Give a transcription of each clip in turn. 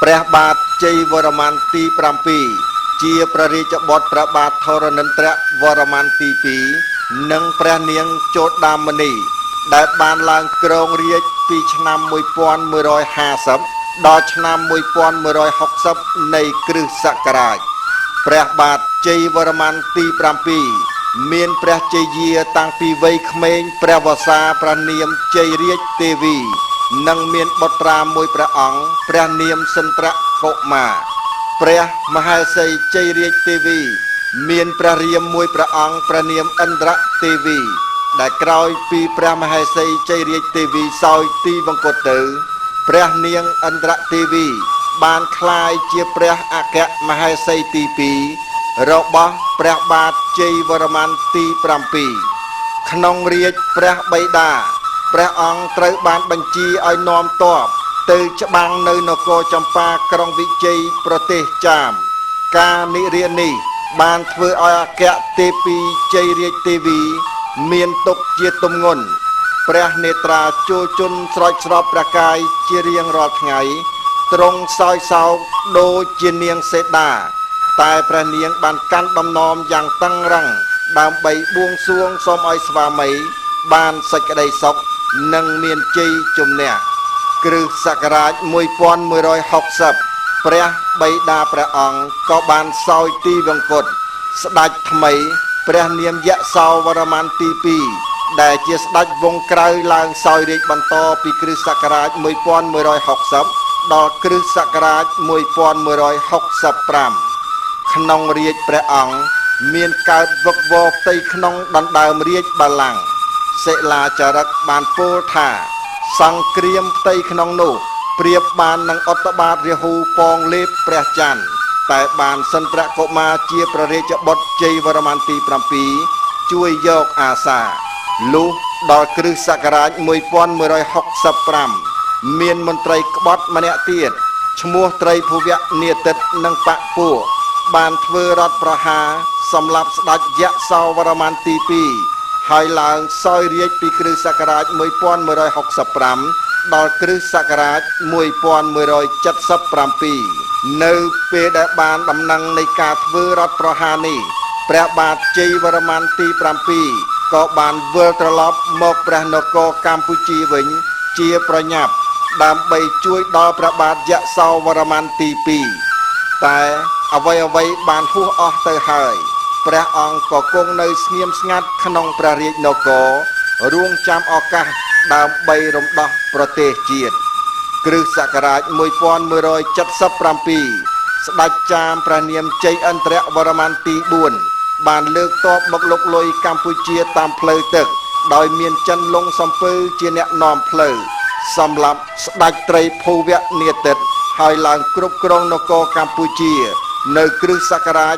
ព្រះបាទជ័យវរ្ម័នទី7ជាព្រះរាជបុត្រព្រះបាទធរណិន្ទ្រវរ្ម័នទី2និងព្រះនាងជោដាមនីដែលបានឡើងគ្រងរាជ្យពីឆ្នាំ1150ដល់ឆ្នាំ1160នៃគ្រិស្តសករាជព្រះបាទជ័យវរ្ម័នទី7មានព្រះជ័យយាតាំងពីវ័យក្មេងព្រះវស្សាព្រះនាមជ័យរាជទេវីនិងមានបុត្រាមួយព្រះអង្គព្រះនាមសិន្ទ្រកុមារព្រះមហេសីជ័យរាជទេវីមានព្រះរាមមួយព្រះអង្គព្រះនាមឥន្ទ្រទេវីដែលក្រោយពីព្រះមហេសីជ័យរាជទេវីសោយទីវង្គតទៅព្រះនាងឥន្ទ្រទេវីបានក្លាយជាព្រះអគ្គមហេសីទី2របស់ព្រះបាទជ័យវរ្ម័នទី7ក្នុងរាជព្រះបិតាព្រះអង្គត្រូវបានបញ្ជាឲ្យនាំទ័ពទៅច្បាំងនៅនគរចម្ប៉ាក្រុងវិជ័យប្រទេសចាមការនិរាននេះបានធ្វើឲ្យអគ្គទេពីជ័យរាជទេវីមានទុក្ខជាទម្ងន់ព្រះនេត្រាចូលជន់ស្រោចស្រពព្រះកាយជារៀងរាល់ថ្ងៃទ្រង់សោយសោកដូចជានាងសេតាតែព្រះនាងបានកាន់បំណងយ៉ាងតឹងរ៉ឹងដើម្បីបួងសួងសូមឲ្យស្វាមីបានសេចក្តីសុខនិងមានជ័យជំនះគ្រិស្តសករាជ1160ព្រះបិតាព្រះអង្គក៏បានសោយទីវង្គតស្ដេចថ្មីព្រះនាមយសោវរ្ម័នទី2ដែលជាស្ដេចវង្សក្រៅឡើងសោយរាជបន្តពីគ្រិស្តសករាជ1160ដល់គ្រិស្តសករាជ1165ក្នុងរាជព្រះអង្គមានកើតវឹកវរផ្ទៃក្នុងដណ្ដើមរាជបល្ល័ង្កសិលាចារឹកបានពោលថាសង្គ្រាមផ្ទៃក្នុងនោះប្រៀបបាននឹងឧត្តបាទរាហូពងលេបព្រះច័ន្ទតែបានសិន្ទ្រកុមារជាព្រះរាជបុត្រជ័យវរ្ម័នទី7ជួយយកអាសាលុះដល់គ្រិស្តសករាជ1165មានមន្ត្រីក្បត់ម្នាក់ទៀតឈ្មោះត្រីភវៈនាទិតនិងបពពួកបានធ្វើរដ្ឋប្រហារសម្លាប់ស្ដេចយសោវរ្ម័នទី2ហើយឡើងសោយរាជពីគ្រិស្តសករាជ1165ដល់គ្រិស្តសករាជ1177នៅពេលដែលបានដំណឹងនៃការធ្វើរដ្ឋប្រហារនេះព្រះបាទជ័យវរ្ម័នទី7ក៏បានវិលត្រឡប់មកព្រះនគរកម្ពុជាវិញជាប្រញាប់ដើម្បីជួយដល់ព្រះបាទយសោវរ្ម័នទី2តែអ្វីបានហួសអស់ទៅហើយព្រះអង្គក៏គង់នៅស្ងៀមស្ងាត់ក្នុងព្រះរាជនគររងចាំឱកាសដើម្បីរំដោះប្រទេសជាតិគ្រិស្តសករាជ1177ស្ដេចចាមព្រះនាមជ័យឥន្ទ្រវរ្ម័នទី4បានលើកទ័ពមកលុកលុយកម្ពុជាតាមផ្លូវទឹកដោយមានចិនលងសំពៅជាអ្នកនាំផ្លូវសម្រាប់ស្ដេចត្រីភូវៈនាទិតហើយឡើងគ្រប់គ្រងនគរកម្ពុជានៅគ្រិស្តសករាជ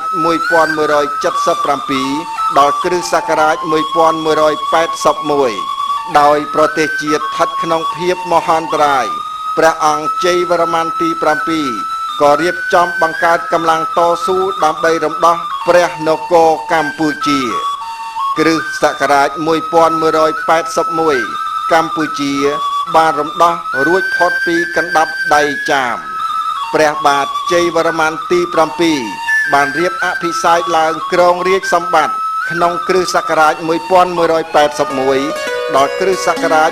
1177ដល់គ្រិស្តសករាជ1181ដោយប្រទេសជាតិស្ថិតក្នុងភាពមហន្តរាយព្រះអង្គជ័យវរ្ម័នទី7ក៏រៀបចំបង្កើតកម្លាំងតស៊ូដើម្បីរំដោះព្រះនគរកម្ពុជាគ្រិស្តសករាជ1181កម្ពុជាបានរំដោះរួចផុតពីកណ្ដាប់ដៃចាមព្រះបាទជ័យវរ្ម័នទី7បានរៀបអភិសេកឡើងគ្រងរាជសម្បត្តិក្នុងគ្រិស្តសករាជ1181ដល់គ្រិស្តសករាជ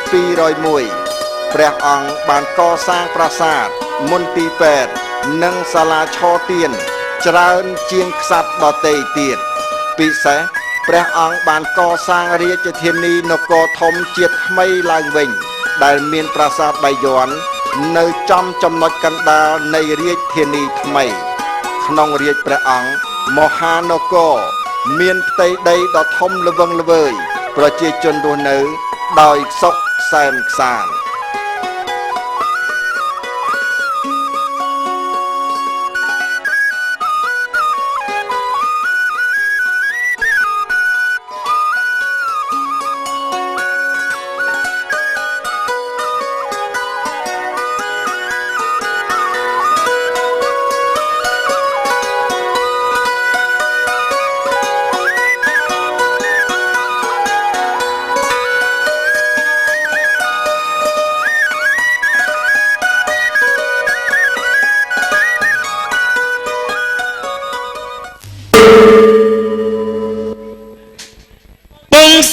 1201ព្រះអង្គបានកសាងប្រាសាទមន្ទីរពេទ្យនិងសាលាឆទាន ច្រើនជាងក្សត្រដទៃទៀតពិសេសព្រះអង្គបានកសាងរាជធានីនគរធំជាថ្មីឡើងវិញដែលមានប្រាសាទបាយ័ននៅចំចំណុចកណ្ដាលនៃរាជធានីថ្មីក្នុងរាជព្រះអង្គមហានគរមានផ្ទៃដីដ៏ធំល្វឹងល្វើយប្រជាជនរស់នៅដោយសុខសែនខ្សាន្ត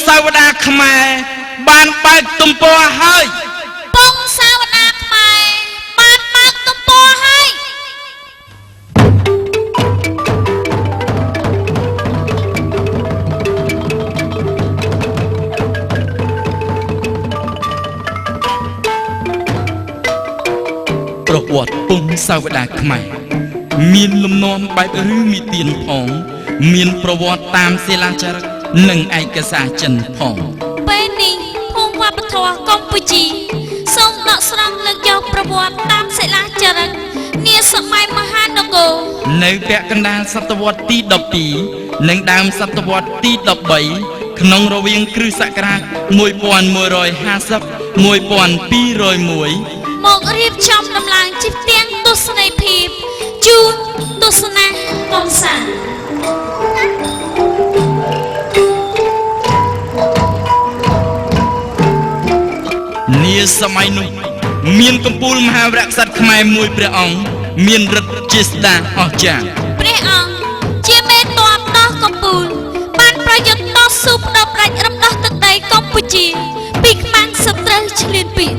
សាវតាខ្មែរបានបើកទំព័រហើយពងសាវតាខ្មែរបានបើកទំព័រហើយប្រវត្តិពងសាវតាខ្មែរមានលំនាំបែបរឿងនិទានផងមានប្រវត្តិតាមសិលាចារឹកនិងឯកសារចិនផងពេលនេះភូមិវប្បធម៌កម្ពុជាសូមដកស្រង់លើកយកប្រវត្តិតាមសិលាចារឹកនាសម័យមហានគរនៅពាក់កណ្ដាលសតវត្សទី12និងដើមសតវត្សទី13ក្នុងរវាងគ្រិស្តសករាជ1150 1201មករៀបចំដំឡើងជាផ្ទាំងទស្សនីយភាពជូនទស្សនាកំសាន្តនាសម័យនោះមានកំពូលមហាវរក្សត្រខ្មែរមួយព្រះអង្គមានឫទ្ធិជាស្ដាអស្ចារ្យព្រះអង្គជាមេទ័ពដោះកំពូលបានប្រយុទ្ធតស៊ូផ្ដប់ដាច់រំដោះទឹកដីកម្ពុជាពីខ្មាំងសត្រូវឈ្លានពាន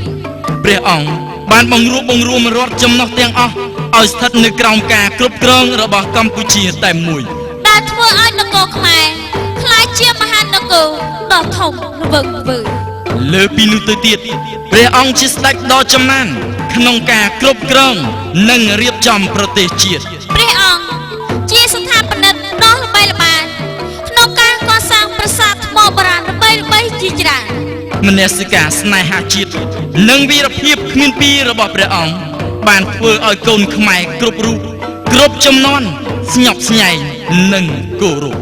ព្រះអង្គបានបង្រួមរដ្ឋចំណុះទាំងអស់ឲ្យស្ថិតនៅក្រោមការគ្រប់គ្រងរបស់កម្ពុជាតែមួយដែលធ្វើឲ្យនគរខ្មែរក្លាយជាមហានគរដ៏ធំល្វឹងល្វើយលើពីនោះទៅទៀតព្រះអង្គជាស្ដេចដ៏ចំណានក្នុងការគ្រប់គ្រងនិងរៀបចំប្រទេសជាតិព្រះអង្គជាស្ថាបនិកដ៏ល្បីល្បាញក្នុងការកសាងប្រាសាទថ្មបុរាណល្បីៗជាច្រើនមនសិការស្នេហាជាតិនិងវីរភាពគ្មានពីររបស់ព្រះអង្គបានធ្វើឲ្យកូនខ្មែរគ្រប់រូបគ្រប់ចំនួនស្ញប់ស្ញែងនិងគោរព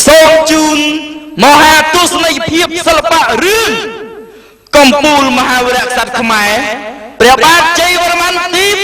សូមជូនមហាទស្សនីយភាពសិល្បៈរឿងកំពូលមហាវីរក្សត្រខ្មែរព្រះបាទជ័យវរ្ម័នទី7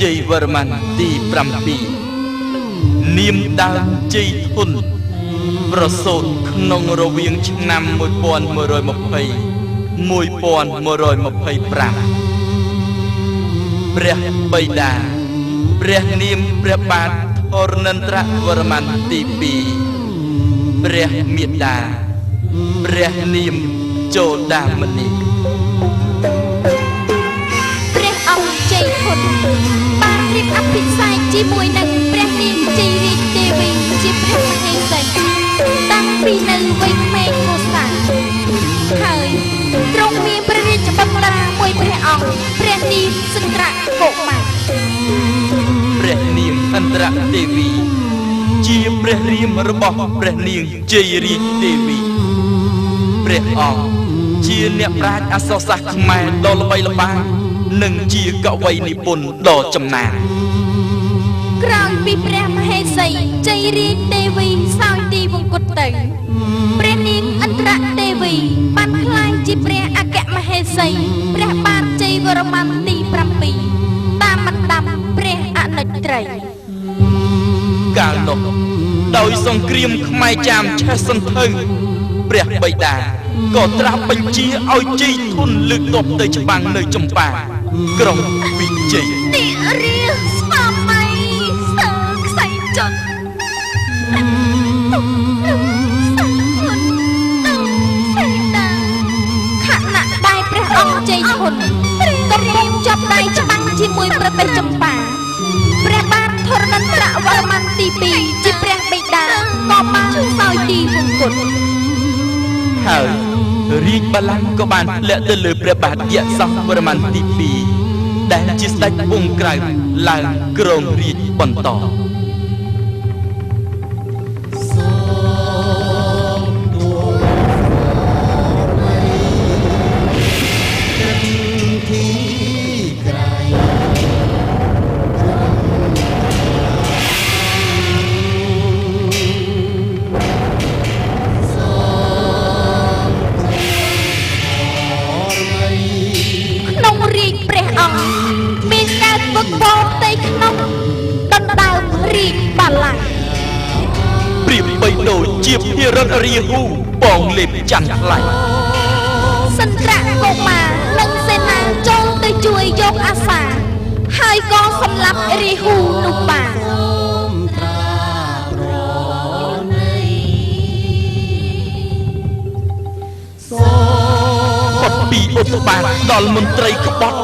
ជ័យវរ្ម័នទី7នាមដើមជ័យធុនប្រសូតក្នុងរវាងឆ្នាំ1120 1125ព្រះបិតាព្រះនាមព្រះបាទធរណិន្ទ្រវរ្ម័នទី2ព្រះមាតាព្រះនាមជោដាមនីព្រះអង្គជ័យធុនបានរៀបអភិសេកជាមួយនឹងព្រះនាងជ័យរាជទេវីជាព្រះមហេសីតាំងពីនៅវ័យក្មេងកុសាហើយទ្រង់មានព្រះរាជបុត្រាមួយព្រះអង្គព្រះនាងសន្ទ្រកុមារព្រះនាងឥន្ទ្រទេវីជាព្រះរាមរបស់ព្រះនាងជ័យរាជទេវីព្រះអង្គជាអ្នកប្រាជ្ញអក្សរសាស្ត្រខ្មែរដ៏ល្បីល្បាញនិងជាកវីនិពន្ធដ៏ចំណានគ ក្រោយពីព្រះមហេសីជ័យរាជទេវីសោយទីវង្គតទៅព្រះនាងឥន្ទ្រទេវីបានក្លាយជាព្រះអគ្គមហេសីព្រះបាទជ័យវរ្ម័នទី7តាមបណ្ដាំព្រះអនុត្រីកាលនោះដោយសង្គ្រាមខ្មែរចាមឆេះសន្ធៅព្រះបិតាក៏ត្រាស់បញ្ជាឲ្យជ័យធុនលើកទ័ពទៅច្បាំងនៅចម្ប៉ាក្រុងវិជ័យទីរៀលស្វាមីសើខ្សែចុចខណៈដែលព្រះអង្គជ័យធុនកំពុងចាប់ដៃច្បាំងជាមួយប្រទេសចម្ប៉ាព្រះបាទធរណិន្ទ្រវរ្ម័នទី2ជាព្រះបិតាក៏បានសោយទីវង្គតហើយរាជបល្ល័ង្កក៏បានធ្លាក់ទៅលើព្រះបាទយសោវរ្ម័នទី2ដែលជាស្ដេចពងក្រៅឡើងគ្រងរាជបន្តមានកើតវឹកវរផ្ទៃក្នុងដណ្ដើមរាជបល្ល័ង្កប្រៀបបីដូចជាភារិតរាហូបងលេបច័ន្ទថ្លៃសិន្ទ្រកុមារនិងសេនាចូលទៅជួយយកអាសាហើយក៏សម្លាប់រាហូនោះបានផុតពីឧបបាទដល់មន្ត្រីក្បត់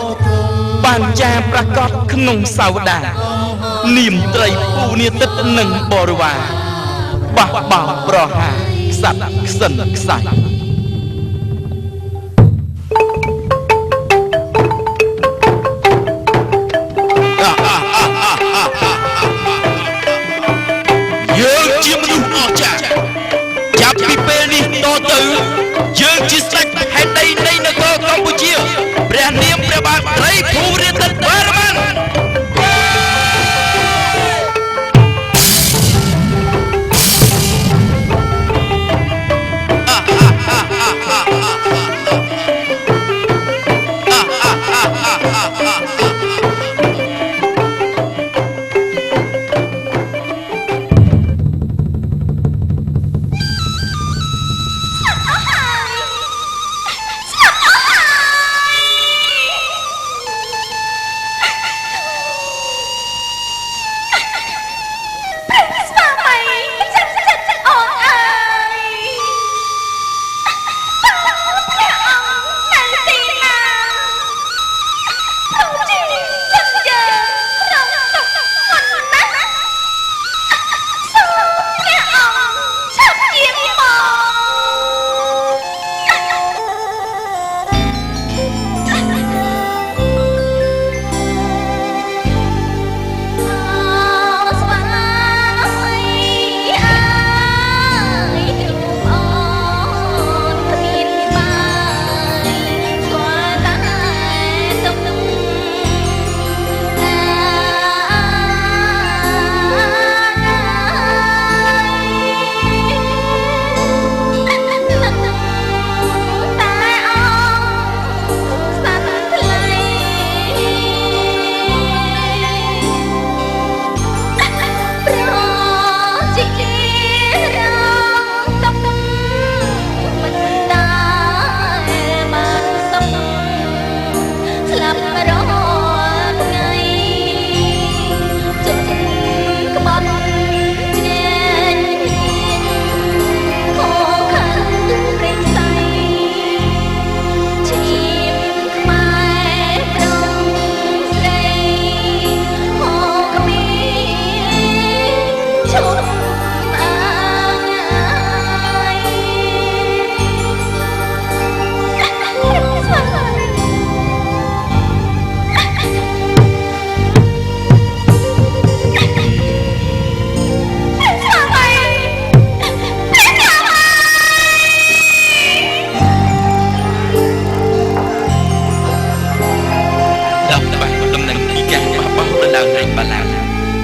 បានចាប្រកាសក្នុងសាវតានាមត្រីពូនាទិតនិងបរិវារបះបោប្រហាខ្សាត់ខ្សិនខ្សាច់យើងជាមនុស្សអស្ចារ្យចាប់ពីពេលនេះតទៅយើងជាស្ដេចហេតុដីនៃនគរកម្ពុជាព្រះនាមព្រះបាទត្រីភូរាទិត្យវរ្ម័ន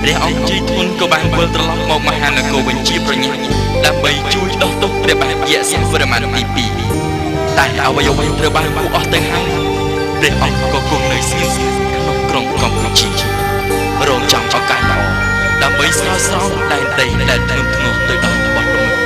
ព្រះអង្គជ័យធនក៏បានវិលត្រឡប់មកមហានគរវិញជាប្រញាប់ដើម្បីជួយដោះទោសព្រះបាទយសវរ្ម័នទី2តែអ្វីៗត្រូវបានពុះអស់ទៅហើយព្រះអង្គក៏គង់នៅស្ងៀមក្នុងក្រុងកម្ពុជារងចាំឱកាសល្អដើម្បីស្រោចស្រង់ដែនដីដែលធ្ងន់ធ្ងរទៅដល់បទល្មើស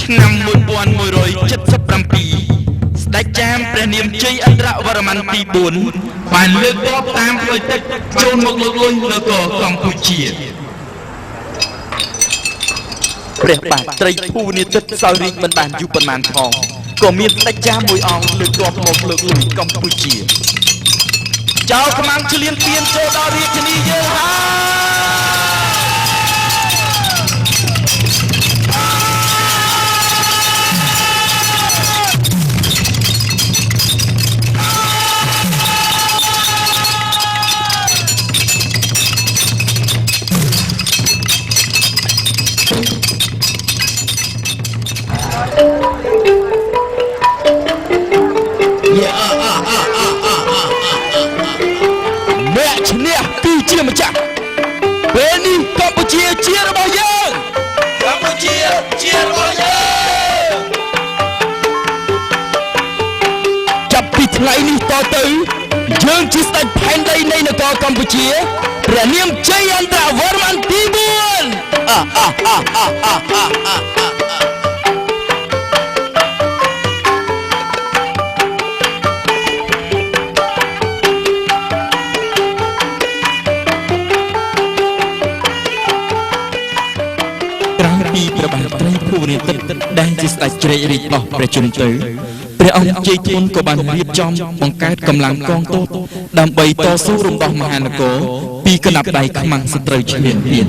ឆ្នាំ1177ស្ដេចចាមព្រះនាមជ័យឥន្ទ្រវរ្ម័នទី4បានលើកទ័ពតាមផ្លូវទឹកចូលមកលើកលុយនគរកម្ពុជាព្រះបាទត្រីភូនិទិតសោយរាជមិនបានយូរប៉ុន្មានផងក៏មានស្ដេចចាមមួយអង្គលើកទ័ពមកលើកលុយកម្ពុជាចៅខ្មាំងឆ្លៀនពៀនចូលដល់រាជធានីយើងហើយអ្នកឈ្នះគឺជាម្ចាស់ពេលនេះកម្ពុជាជារបស់យើងកម្ពុជាជារបស់យើងចាប់ពីថ្ងៃនេះតទៅយើងជាស្ដេចផែនដីនៃនគរកម្ពុជាព្រះនាមជ័យឥន្ទ្រវរ្ម័នទី4ព្រះបាទត្រីភូនិទិតដែលជាស្ដេចជ្រែករាជរបស់ព្រះជន្មទៅព្រះអង្គជ័យធនក៏បានរៀបចំបង្កើតកម្លាំងកងទ័ពដើម្បីតស៊ូរំដោះមហានគរពីកណ្ដាប់ដៃខ្មាំងសត្រូវឈ្លានពាន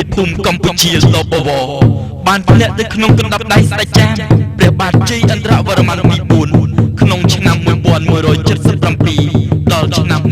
ទុភូមិកម្ពុជាលបវបានធ្លាក់ទៅក្នុងកណ្ដាប់ដៃស្ដេចចាមព្រះបាទជ័យឥន្ទ្រវរ្ម័នទី4ក្នុងឆ្នាំ1177ដល់ឆ្នាំ1181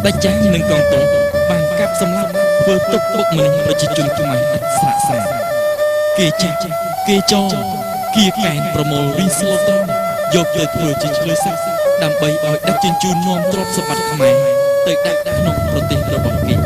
តេចចាស់និងកងទ័ពបានកាប់សម្លាប់ធ្វើទុកបុកម្នេញប្រជាជនខ្មែរឥតស្រាកស្រានគេចាស់គេចងគៀកែនប្រមូលរីស្លូតយកទៅធ្វើជាឆ្លើយស័ក្តិដើម្បីឲ្យដឹកជញ្ជូននាំទ្រព្យសម្បត្តិខ្មែរទៅដាក់ក្នុងប្រទេសរបស់គេ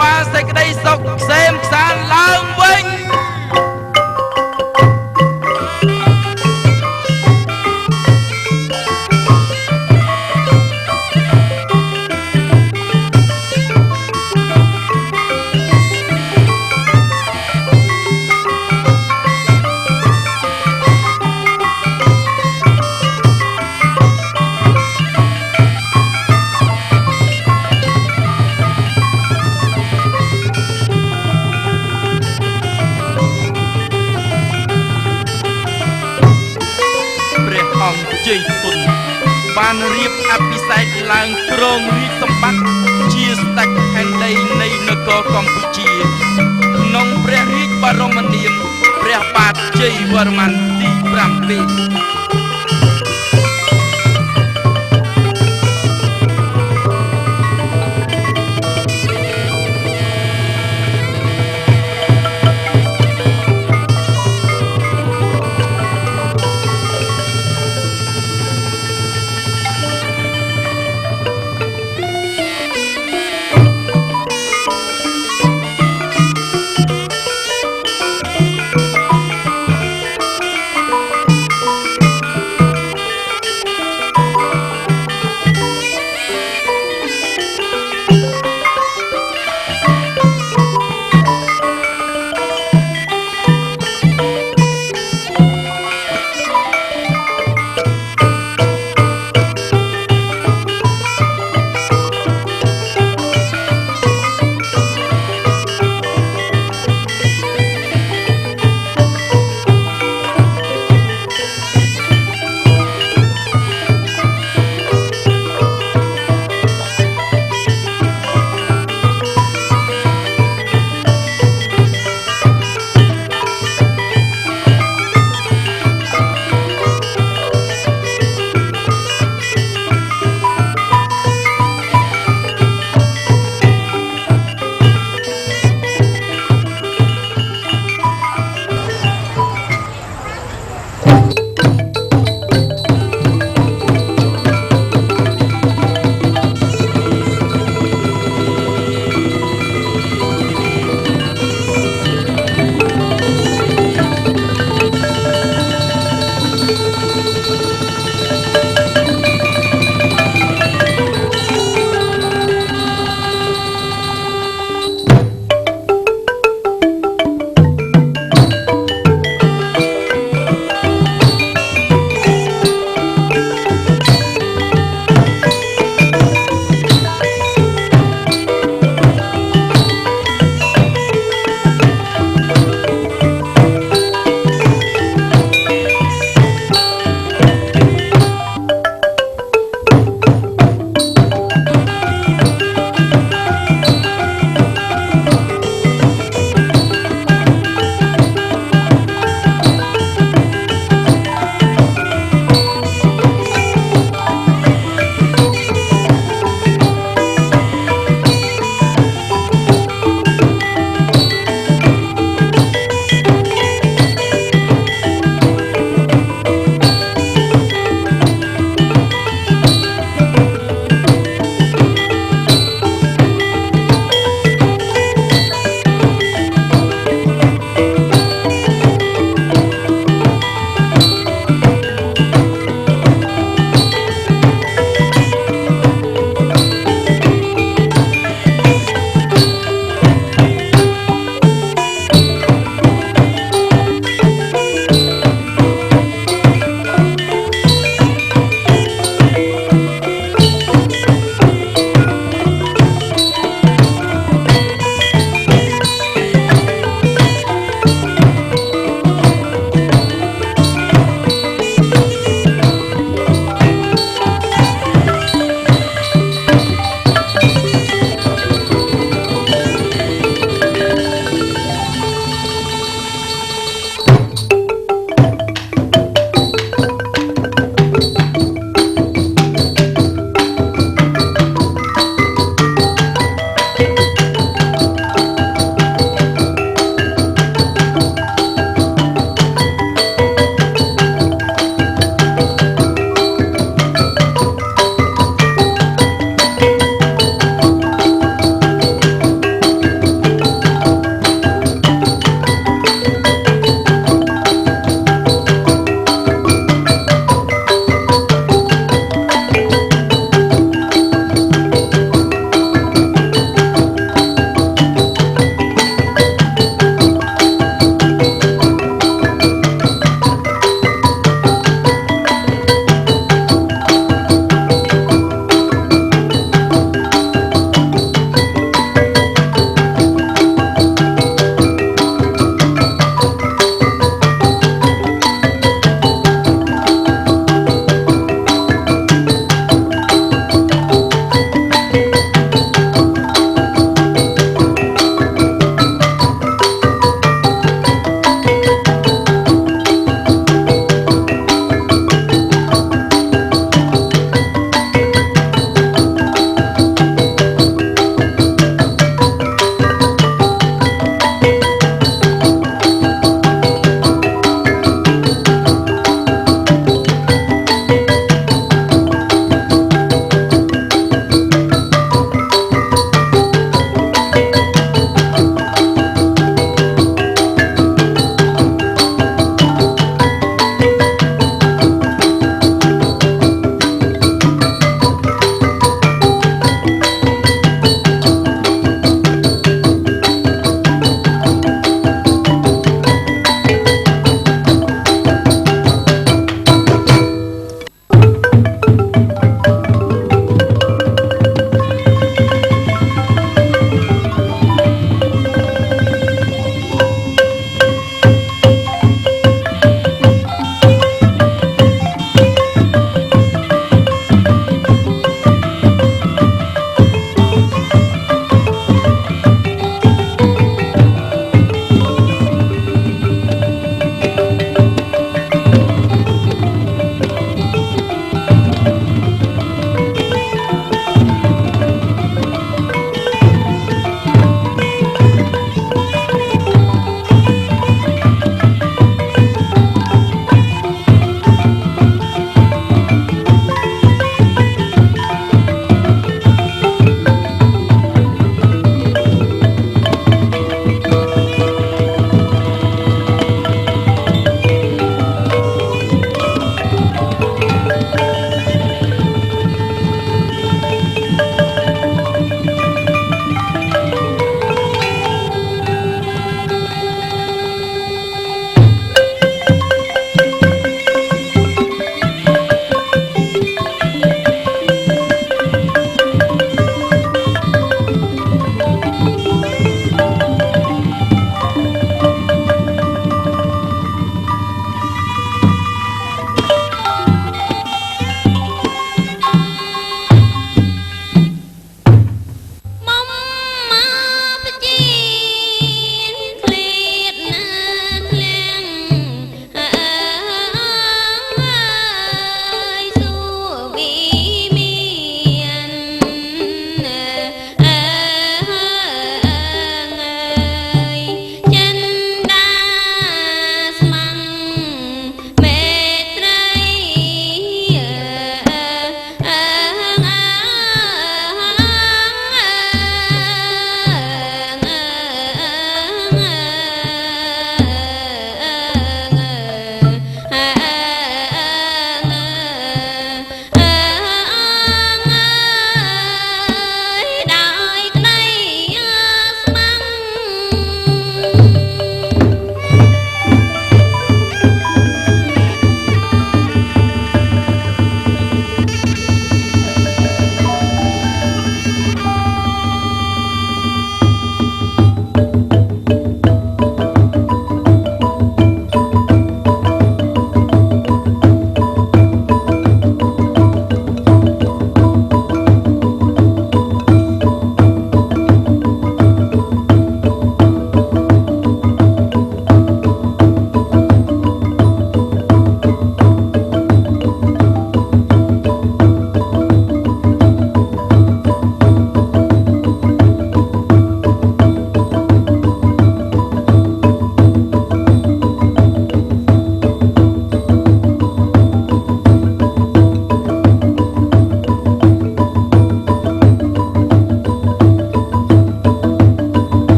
បាលសេចក្តីសុខក្សេមខ្សានឡើងវិញអង្គជ័យធនបានរៀបអភិសេកឡើងគ្រងរាជសម្បត្តិជាស្ដេចផែនដីនៃនគរកម្ពុជាក្នុងព្រះរាជបរមនាមព្រះបាទជ័យវរ្ម័នទី7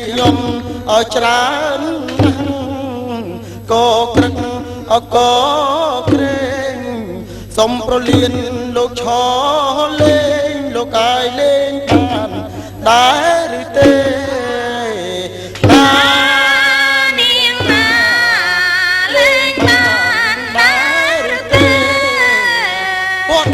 ខ្ញុំឲ្យច្រើនក៏ក្រឹកក៏ក្រែងសុំប្រលៀនលោកឆលេងលោកកាយលេងបានដែរឬទេណានាងណាលេងបានដែរឬទេពាត់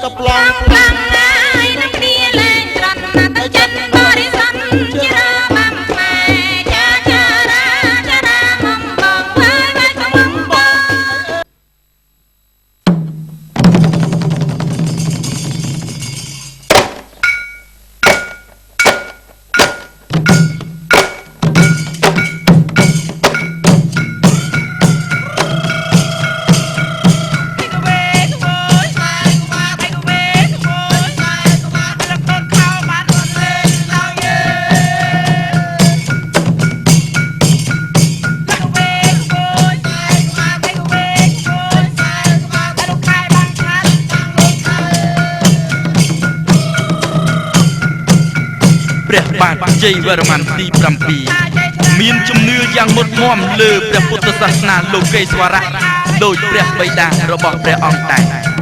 កំឡុងខ្លាំងណាស់នឹងគ្នាលេងត្រង់ណាទៅចិនបរិសុទ្ធជារាមម៉ែចាចារាមុំបងហើយមកមុំបងព្រះបាទជ័យវរ្ម័នទី7មានជំនឿយ៉ាងមុតមាំលើព្រះពុទ្ធសាសនាលោកេស្វរៈដោយព្រះបិតារបស់ព្រះអង្គដែរ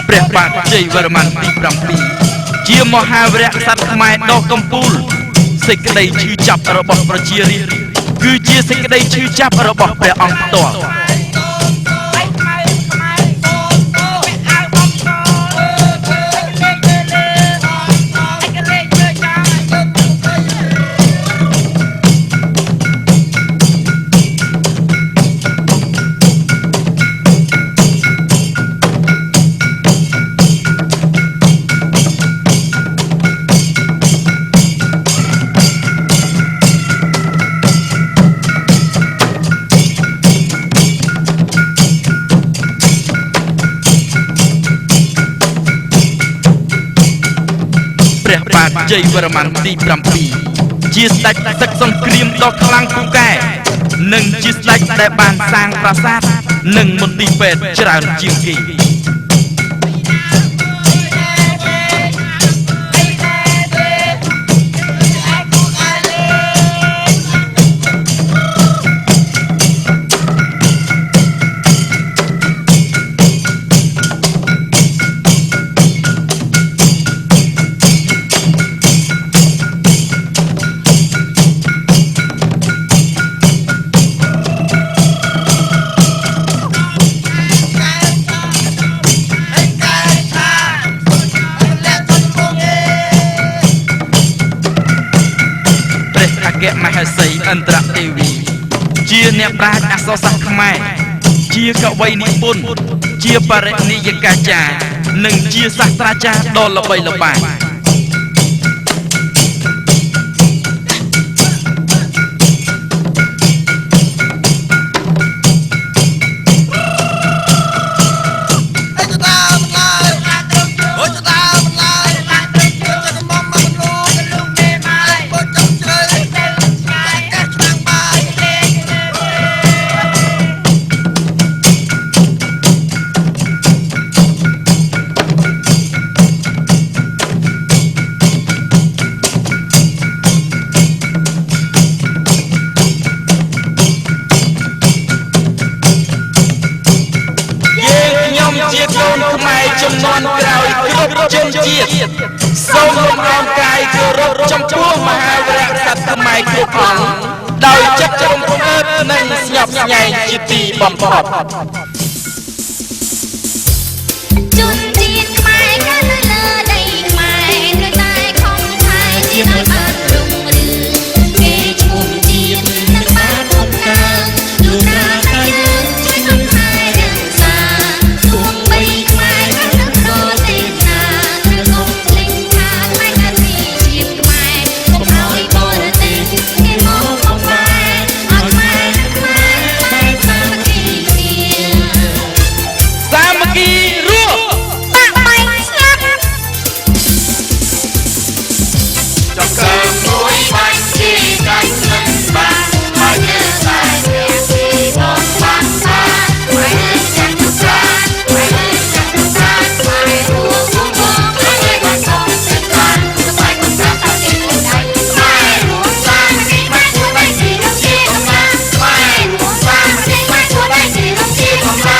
ព្រះបាទជ័យវរ្ម័នទី7ជាមហាវីរក្សត្រខ្មែរដ៏កំពូលសេចក្តីឈឺចាប់របស់ប្រជារាស្ត្រគឺជាសេចក្តីឈឺចាប់របស់ព្រះអង្គផ្ទាល់ព្រះបាទជ័យវរ្ម័នទី7ជាស្ដេចទឹកសង្គ្រាមដ៏ខ្លាំងពូកែនិងជាស្ដេចដែលបានសាងប្រាសាទនិងមន្ទីរពេទ្យច្រើនជាងគេមហេសីឥន្ទ្រទេវីជាអ្នកប្រាជ្ញអក្សរសាស្ត្រខ្មែរជាកវីនិពន្ធជាបរិនិយិកាចារ្យនិងជាសាស្ត្រាចារ្យដ៏ល្បីល្បាញសូមលំអរកាយគោរពចំពោះមហាវីរក្សត្រខ្មែរគ្រប់អង្គដោយចិត្តជ្រុំអើបនិងស្ញប់ស្ញែងជា បំផុត ជនជាតិខ្មែរកើតនៅលើដីខ្មែរនៅតែខំខែជាឲ្យបានរុងរឿងគេឈ្មោះជាតិនឹងបានពំកើលុះត្រាតែយើងជួយខំខែរក្សាទោះបីខ្មែរកើតនៅប្រទេសណាត្រូវកុំភ្លេចថាខ្មែរកើតពីជាតិខ្មែរកុំឲ្យបរទេសគេមកបំបែកឲ្យខ្មែរបែកសាមគ្គីគ្នា សាមគ្គីរស់ បាក់បែកស្លាប់ ចង្កើមួយបាច់ជាកាច់មិនបានហើយនៅតែព្រះទីបងបានថាមិនចាក់ទុសាមិនចាក់ទុសាមិនរួចរួមបងហើយបានខំសិក្សាស្បែកកំប្រាប់តែទីមួយដៃខ្មែររួមសាមគ្គីមិនធ្វើបែបនេះនោះជាកំឡាខ្មែររួមសាមគ្គីមិនធ្វើបែបនេះនោះជាកំឡា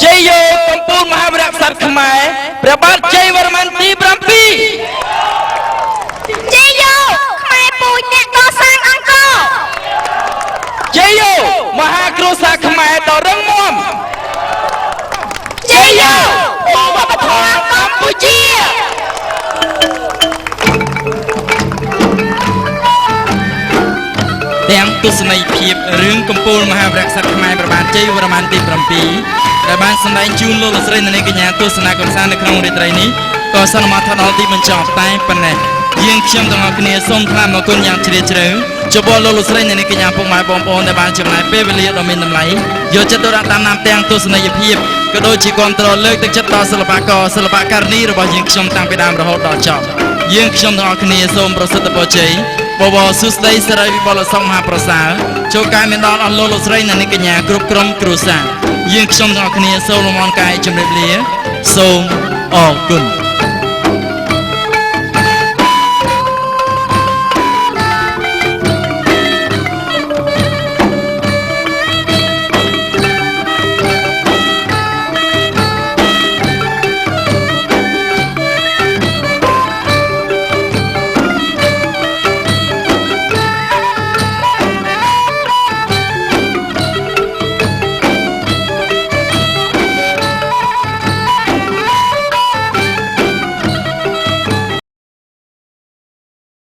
ជ័យយោកំពូលមហាវីរក្សត្រខ្មែរព្រះបាទជ័យវរ្ម័នទី 7 ជ័យយោខ្មែរពូជអ្នកកសាងអង្គរ ជ័យយោមហាគ្រួសារខ្មែរដ៏រឹងមាំ ជ័យយោវប្បធម៌កម្ពុជា ទាំងទស្សនីយភាពរឿងកំពូលមហាវីរក្សត្រខ្មែរព្រះបាទជ័យវរ្ម័នទី 7 ដែលបានសម្ដែងជូនលោកលោកស្រីនិងអ្នកកញ្ញាទស្សនាកំសាន្តនៅក្នុងរាត្រីនេះក៏សន្មតថាដល់ទីបញ្ចប់តែប៉ុណ្ណេះយើងខ្ញុំទាំងអស់គ្នាសូមថ្លែងអំណរគុណយ៉ាងជ្រាលជ្រៅចំពោះលោកលោកស្រីនិងអ្នកកញ្ញាពុកម៉ែបងប្អូនដែលបានចំណាយពេលវេលាដ៏មានតម្លៃយកចិត្តទុកដាក់តាមដានទាំងទស្សនីយភាពក៏ដូចជាគាំទ្រលើកទឹកចិត្តដល់សិល្បករសិល្បករនីរបស់យើងខ្ញុំតាំងពីដើមរហូតដល់ចប់យើងខ្ញុំទាំងអស់គ្នាសូមប្រសិទ្ធពរជ័យបបរសុស្ដីសិរីវិបុលសុខមហាប្រសើរចូលកាយមានដល់អស់លោកលោកស្រីនិងអ្នកកញ្ញាគ្រប់ក្រុមគ្រួសារយើងខ្ញុំទាំងអស់គ្នាសូមលំអរកាយជម្រាបលាសូមអរគុណ